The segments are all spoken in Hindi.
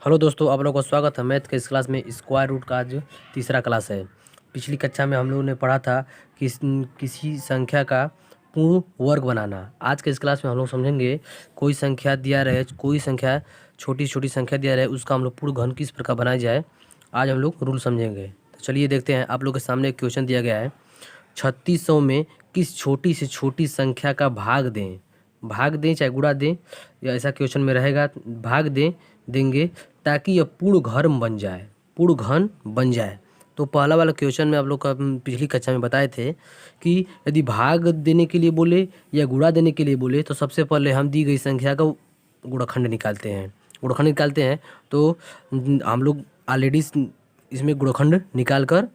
हेलो दोस्तों, आप लोगों का स्वागत है मैथ के इस क्लास में। स्क्वायर रूट का आज तीसरा क्लास है। पिछली कक्षा में हम लोगों ने पढ़ा था कि किसी संख्या का पूर्ण वर्ग बनाना। आज के इस क्लास में हम लोग समझेंगे कोई संख्या दिया रहे, कोई संख्या छोटी छोटी संख्या दिया रहे, उसका हम लोग पूर्ण घन किस प्रकार बनाया जाए। आज हम लोग रूल समझेंगे। तो चलिए देखते हैं। आप लोग के सामने एक क्वेश्चन दिया गया है, 3600 में किस छोटी से छोटी संख्या का भाग दें चाहे गुणा दें, या ऐसा क्वेश्चन में रहेगा भाग देंगे ताकि यह पूर्ण घन बन जाए। तो पहला वाला क्वेश्चन में आप लोग का पिछली कक्षा में बताए थे कि यदि भाग देने के लिए बोले या गुणा देने के लिए बोले तो सबसे पहले हम दी गई संख्या का गुणनखंड निकालते हैं। तो हम लोग ऑलरेडी इसमें गुणनखंड निकाल कर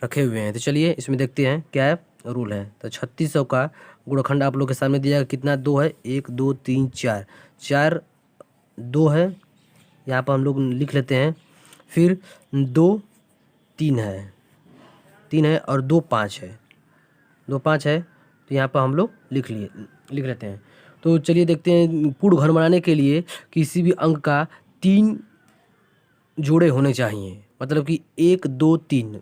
रखे हुए हैं। तो चलिए इसमें देखते हैं क्या है रूल है। तो 3600 का गुणनखंड आप लोग के सामने दिया है, कितना दो है, 1 2 3 4, 4 2 है, यहाँ पर हम लोग लिख लेते हैं। फिर 2 3 है और 2 5 है, 2 5 है, तो यहाँ पर हम लोग लिख लेते हैं। तो चलिए देखते हैं। पूर्ण घन बनाने के लिए किसी भी अंक का 3 जोड़े होने चाहिए, मतलब कि 1 2 3।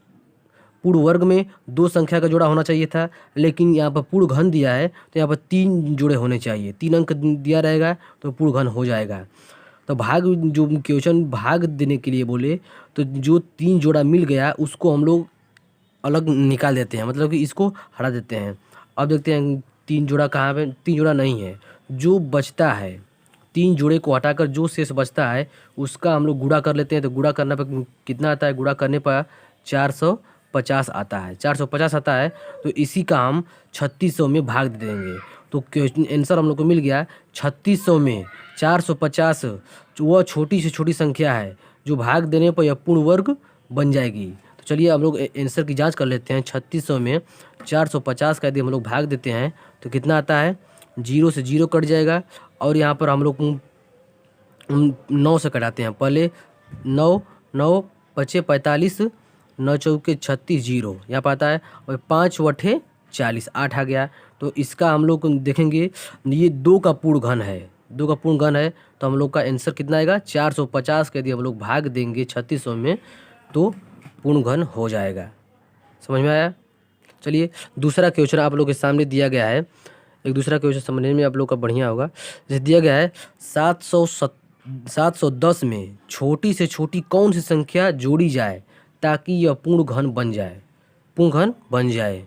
पूर्ण वर्ग में 2 संख्या का जोड़ा होना चाहिए था, लेकिन यहाँ पर पूर्ण घन दिया है तो यहाँ पर 3 जोड़े होने चाहिए। 3 अंक दिया रहेगा तो पूर्ण घन हो जाएगा। तो जो क्वेश्चन भाग देने के लिए बोले तो जो 3 जोड़ा मिल गया उसको हम लोग अलग निकाल देते हैं, मतलब कि इसको हटा देते हैं। अब देखते हैं 3 जोड़ा कहाँ पे, 3 जोड़ा नहीं है, जो बचता है 3 जोड़े को हटाकर जो शेष बचता है उसका हम लोग गुणा कर लेते हैं। तो गुणा करने पर कितना आता है, गुणा करने पर 450 आता है, 450 आता है। तो इसी का हम 3600 में भाग दे देंगे। तो आंसर हम लोग को मिल गया 3600 में 450। वह छोटी से छोटी संख्या है जो भाग देने पर यह पूर्ण वर्ग बन जाएगी। तो चलिए हम लोग आंसर की जांच कर लेते हैं। 3600 में 450 का यदि हम लोग भाग देते हैं तो कितना आता है, 0 से 0 कट जाएगा। और यहाँ पर हम लोग 9 से कटाते हैं। पहले 9 9 बचे 45, 9 चौके 36, 0 यहाँ पर आता है। और 5 बटे 40, 8 आ गया। तो इसका हम लोग देखेंगे, ये 2 का पूर्ण घन है, 2 का पूर्ण घन है। तो हम लोग का आंसर कितना आएगा, 450 का यदि हम लोग भाग देंगे 3600 में तो पूर्ण घन हो जाएगा। समझ में आया। चलिए दूसरा क्वेश्चन आप लोग के सामने दिया गया है। एक दूसरा क्वेश्चन समझने में आप लोग का बढ़िया होगा। जैसे दिया गया है 710 में छोटी से छोटी कौन सी संख्या जोड़ी जाए ताकि यह पूर्ण घन बन जाए।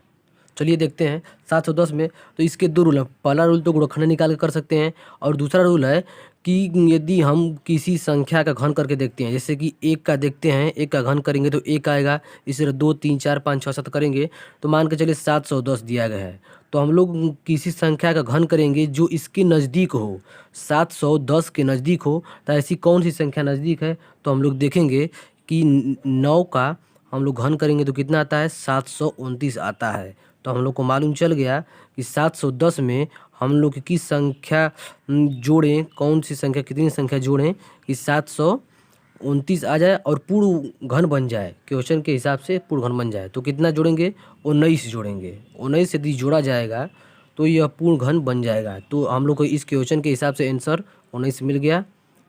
चलिए देखते हैं 710 में। तो इसके 2 रूल हैं। पहला रूल तो गुणनखंड निकाल के कर सकते हैं, और दूसरा रूल है कि यदि हम किसी संख्या का घन करके देखते हैं, जैसे कि 1 का देखते हैं, 1 का घन करेंगे तो 1 आएगा। इसी तरह 2 3 4 5 6 7 करेंगे तो मान के चलिए 710 दिया गया है। तो हम लोग किसी संख्या का घन करेंगे जो इसके नज़दीक हो, 710 के नज़दीक हो। तो ऐसी कौन सी संख्या नज़दीक है, तो हम लोग देखेंगे कि 9 का हम लोग घन करेंगे तो कितना आता है, 729 आता है। तो हम लोग को मालूम चल गया कि 710 में हम लोग किस संख्या जोड़ें, कौन सी संख्या, कितनी संख्या जोड़ें कि 729 आ जाए और पूर्ण घन बन जाए। क्वेश्चन के हिसाब से पूर्ण घन बन जाए तो कितना जोड़ेंगे, 19 जोड़ेंगे। 19 यदि जोड़ा जाएगा तो यह पूर्ण घन बन जाएगा। तो हम लोग को इस क्वेश्चन के हिसाब से आंसर 19 मिल गया,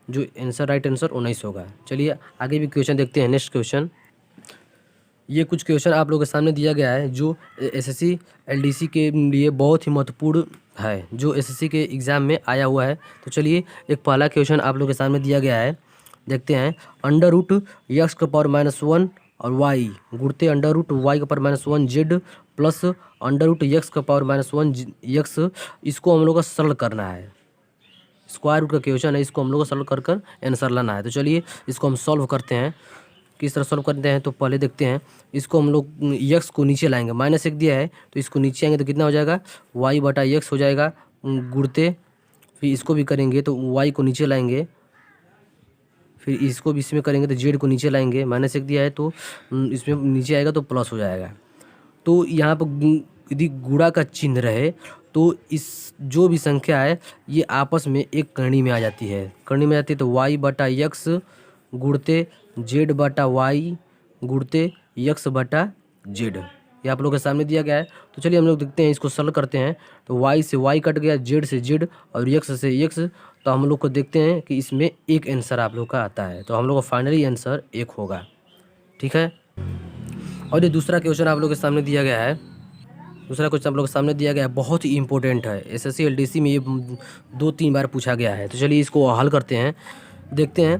जो आंसर राइट आंसर 19 होगा। चलिए आगे भी क्वेश्चन देखते हैं। नेक्स्ट क्वेश्चन, ये कुछ क्वेश्चन आप लोगों के सामने दिया गया है जो एसएससी एलडीसी के लिए बहुत ही महत्वपूर्ण है, जो एसएससी के एग्ज़ाम में आया हुआ है। तो चलिए एक पहला क्वेश्चन आप लोगों के सामने दिया गया है, देखते हैं। अंडर रूट एक्स का पावर -1 और वाई गुणते अंडर रूट वाई का power -1 z plus under root x का पावर -1 एक्स, इसको हम लोग का सरल करना है। स्क्वायर रूट का क्वेश्चन है, इसको हम लोग को सरल कर आंसर लाना है। तो चलिए इसको हम सॉल्व करते हैं। किस तरह सॉल्व करते हैं तो पहले देखते हैं। इसको हम लोग यक्स को नीचे लाएंगे, -1 दिया है तो इसको नीचे आएंगे तो कितना हो जाएगा, वाई बटा यक्स हो जाएगा गुणते। फिर इसको भी करेंगे तो वाई को नीचे लाएंगे, फिर इसको भी इसमें करेंगे तो जेड को नीचे लाएंगे। -1 दिया है तो इसमें नीचे आएगा तो प्लस हो जाएगा। तो यहाँ पर यदि गुणा का चिन्ह रहे तो इस जो भी संख्या है ये आपस में एक करनी में आ जाती है, तो वाई बटा यक्स गुणते जेड बटा वाई गुणते यक्स बटा जेड, ये आप लोगों के सामने दिया गया है। तो चलिए हम लोग देखते हैं, इसको सरल करते हैं। तो वाई से वाई कट गया, जेड से जेड और यक्स से यक्स, तो हम लोग को देखते हैं कि इसमें एक आंसर आप लोग का आता है, तो हम लोग का फाइनली आंसर 1 होगा। ठीक है। और ये दूसरा क्वेश्चन आप लोग के सामने दिया गया है। दूसरा क्वेश्चन आप लोग के सामने दिया गया है, बहुत ही इंपॉर्टेंट है। एसएससी एलडीसी में ये 2-3 बार पूछा गया है। तो चलिए इसको हल करते हैं। देखते हैं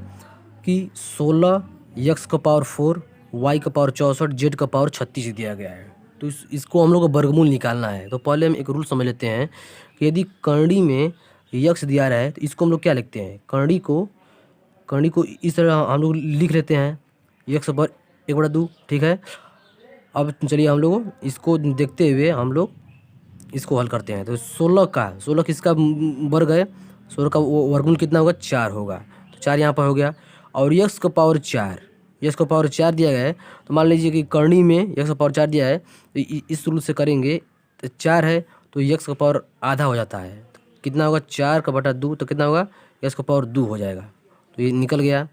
कि 16 x का पावर 4 y का पावर 64 z का पावर 36 दिया गया है। तो इसको हम लोग को वर्गमूल निकालना है। तो पहले हम एक रूल समझ लेते हैं कि यदि करणी में यक्स दिया रहा है तो इसको हम लोग क्या लिखते हैं, करणी को इस तरह हम लोग लिख लेते हैं, यक्स पर 1/2। ठीक है। अब चलिए हम लोग इसको देखते हुए हम लोग इसको हल करते हैं। तो 16 किसका वर्ग है, 16 का वर्गमूल कितना होगा, 4 होगा। तो 4 यहाँ पर हो गया। और यक्स का पावर 4 दिया गया है। तो मान लीजिए कि करणी में यक्स का पावर 4 दिया है, तो इस रूल से करेंगे तो 4 है तो यक्स का पावर आधा हो जाता है। तो कितना होगा, 4/2, तो कितना होगा, यक्स का पावर 2 हो जाएगा। तो ये निकल गया।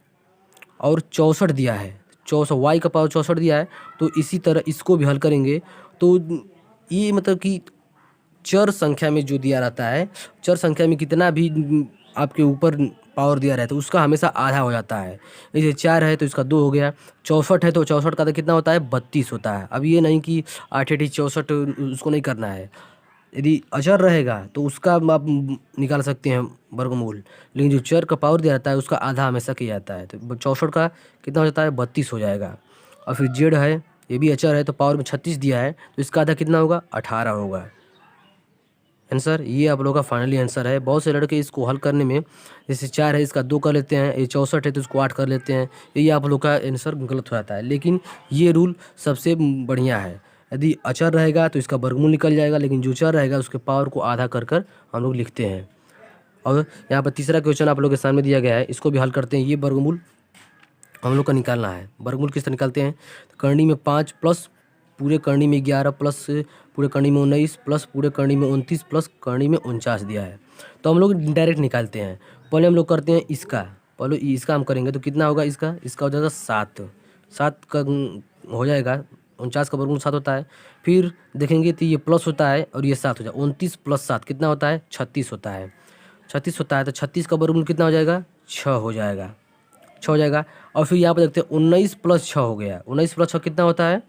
और 64 दिया है, 64 वाई का पावर 64 दिया है। तो इसी तरह इसको भी हल करेंगे। तो ये मतलब कि चर संख्या में जो दिया रहता है, चर संख्या में कितना भी आपके ऊपर पावर दिया रहता है उसका हमेशा आधा हो जाता है। जैसे 4 है तो इसका 2 हो गया, 64 है तो 64 का तो कितना होता है, 32 होता है। अब ये नहीं कि 8 8 64 उसको नहीं करना है। यदि अचर रहेगा तो उसका आप निकाल सकते हैं वर्गमूल, लेकिन जो चर का पावर दिया जाता है उसका आधा हमेशा किया जाता है। तो 64 का कितना हो जाता है, 32 हो जाएगा। और फिर जेड है, ये भी अचर है तो पावर में 36 दिया है, तो इसका आधा कितना होगा, 18 होगा। आंसर ये आप लोगों का फाइनली आंसर है। बहुत से लड़के इसको हल करने में, जैसे 4 है इसका 2 कर लेते हैं, ये 64 है तो इसको 8 कर लेते हैं, ये आप लोग का आंसर गलत हो जाता है। लेकिन ये रूल सबसे बढ़िया है। यदि अचर रहेगा तो इसका वर्गमूल निकल जाएगा, लेकिन जो चर रहेगा उसके पावर को आधा कर कर हम लोग लिखते हैं। और यहाँ पर तीसरा क्वेश्चन आप लोग के सामने दिया गया है, इसको भी हल करते हैं। ये वर्गमूल हम लोग का निकालना है। वर्गमूल किस तरह निकालते हैं, तो करणी में 5 प्लस पूरे करणी में 11 प्लस पूरे करणी में 19 प्लस पूरे करणी में 29 प्लस करणी में 49 दिया है। तो हम लोग डायरेक्ट निकालते हैं। पहले हम लोग करते हैं इसका, पहले इसका हम करेंगे तो कितना होगा, इसका हो जाएगा 7 का हो जाएगा। 49 का वर्गमूल 7 होता है। फिर देखेंगे तो ये प्लस होता है और ये 7 हो जाएगा। 29 प्लस 7 कितना होता है, 36 होता है। 36 होता है तो 36 का वर्गमूल कितना हो जाएगा, 6 हो जाएगा। 6 हो जाएगा। और फिर यहाँ पर देखते हैं 19 प्लस 6 हो गया। 19 प्लस 6 कितना होता है,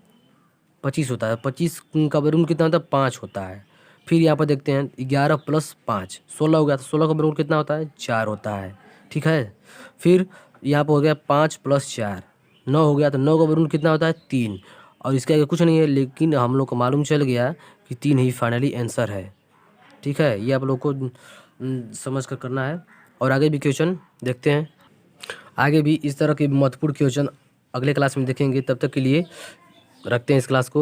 25 होता है। 25 का वर्गमूल कितना होता है, 5 होता है। फिर यहाँ पर देखते हैं 11 प्लस 5 16 हो गया। तो 16 का वर्गमूल कितना होता है, 4 होता है। ठीक है। फिर यहाँ पर हो गया 5 प्लस 4 9 हो गया। तो 9 का वर्गमूल कितना होता है, 3। और इसके आगे कुछ नहीं है, लेकिन हम लोग को मालूम चल गया कि 3 ही फाइनली आंसर है। ठीक है। ये आप लोग को समझ कर करना है। और आगे भी क्वेश्चन देखते हैं। आगे भी इस तरह के महत्वपूर्ण क्वेश्चन अगले क्लास में देखेंगे। तब तक के लिए रखते हैं इस क्लास को।